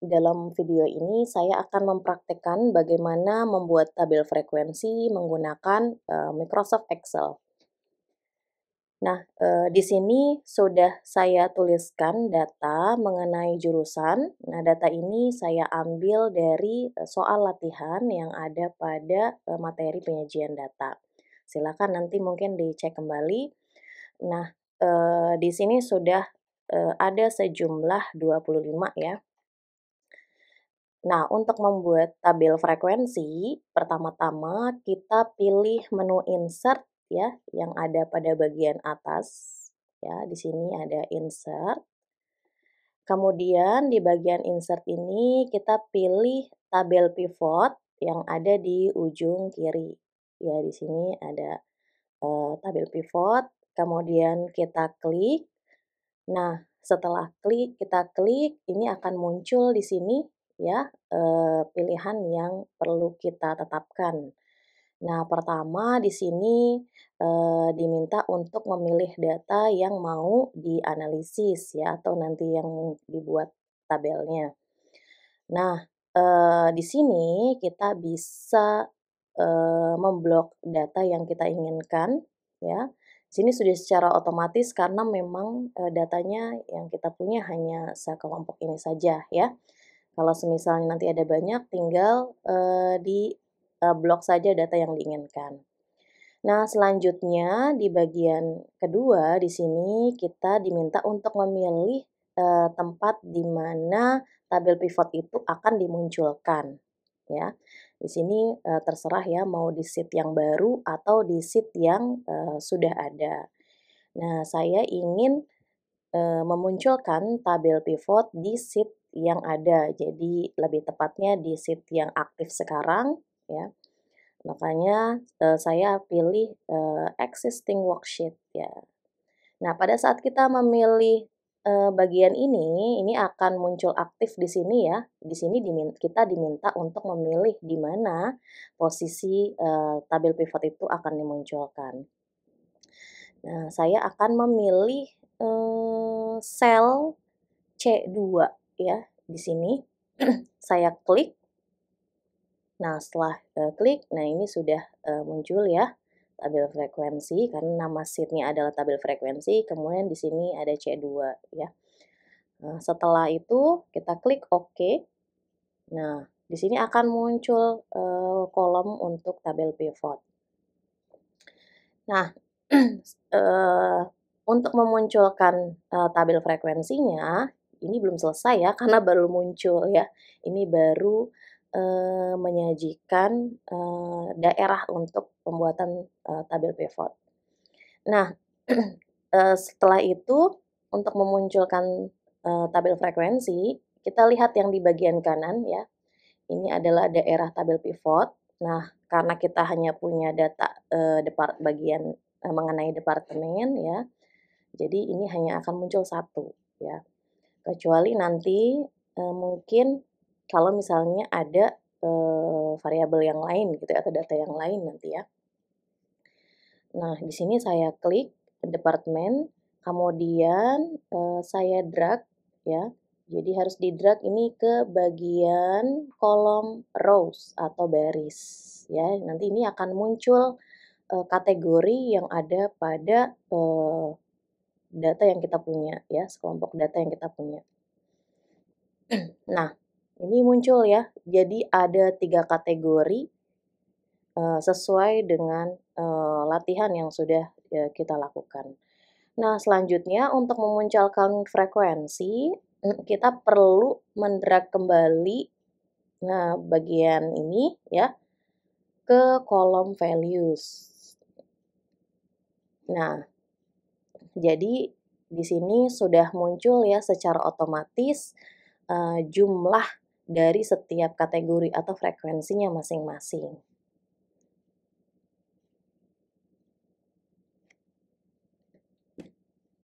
Dalam video ini saya akan mempraktekkan bagaimana membuat tabel frekuensi menggunakan Microsoft Excel. Nah, di sini sudah saya tuliskan data mengenai jurusan. Nah, data ini saya ambil dari soal latihan yang ada pada materi penyajian data. Silakan nanti mungkin dicek kembali. Nah, di sini sudah ada sejumlah 25 ya. Nah, untuk membuat tabel frekuensi, pertama-tama kita pilih menu insert ya, yang ada pada bagian atas. Ya, di sini ada insert. Kemudian di bagian insert ini kita pilih tabel pivot yang ada di ujung kiri. Ya, di sini ada tabel pivot, kemudian kita klik. Nah, setelah kita klik, ini akan muncul di sini ya, pilihan yang perlu kita tetapkan. Nah, pertama di sini, diminta untuk memilih data yang mau dianalisis ya, atau nanti yang dibuat tabelnya. Nah, di sini kita bisa, memblok data yang kita inginkan ya. Sini sudah secara otomatis karena memang, datanya yang kita punya hanya sekelompok ini saja ya. Kalau semisalnya nanti ada banyak tinggal, blok saja data yang diinginkan. Nah, selanjutnya di bagian kedua di sini kita diminta untuk memilih, tempat di mana tabel pivot itu akan dimunculkan, ya. Di sini, terserah ya mau di sheet yang baru atau di sheet yang, sudah ada. Nah, saya ingin, memunculkan tabel pivot di sheet yang ada, jadi lebih tepatnya di sheet yang aktif sekarang, ya. Makanya, saya pilih, existing worksheet ya. Nah, pada saat kita memilih, bagian ini akan muncul aktif di sini ya. Di sini kita diminta untuk memilih di mana posisi, tabel pivot itu akan dimunculkan. Nah, saya akan memilih, sel C2 ya, di sini. Saya klik. Nah, setelah, klik, nah ini sudah, muncul ya, tabel frekuensi karena nama sheet-nya adalah tabel frekuensi, kemudian di sini ada C2 ya. Nah, setelah itu kita klik OK. Nah, di sini akan muncul, kolom untuk tabel pivot. Nah, untuk memunculkan, tabel frekuensinya, ini belum selesai ya, karena baru muncul ya. Ini baru, menyajikan, daerah untuk pembuatan, tabel pivot. Nah, setelah itu untuk memunculkan, tabel frekuensi, kita lihat yang di bagian kanan ya. Ini adalah daerah tabel pivot. Nah, karena kita hanya punya data, bagian, mengenai departemen ya, jadi ini hanya akan muncul satu ya. Kecuali nanti, mungkin kalau misalnya ada, variabel yang lain gitu ya, atau data yang lain nanti ya. Nah, di sini saya klik departemen, kemudian, saya drag ya. Jadi harus di-drag ini ke bagian kolom rows atau baris ya. Nanti ini akan muncul, kategori yang ada pada, data yang kita punya ya, sekelompok data yang kita punya. Nah, ini muncul ya. Jadi ada 3 kategori, sesuai dengan, latihan yang sudah, kita lakukan. Nah, selanjutnya untuk memunculkan frekuensi, kita perlu mendrag kembali, nah bagian ini ya, ke kolom values. Nah, jadi di sini sudah muncul ya secara otomatis, jumlah dari setiap kategori atau frekuensinya masing-masing.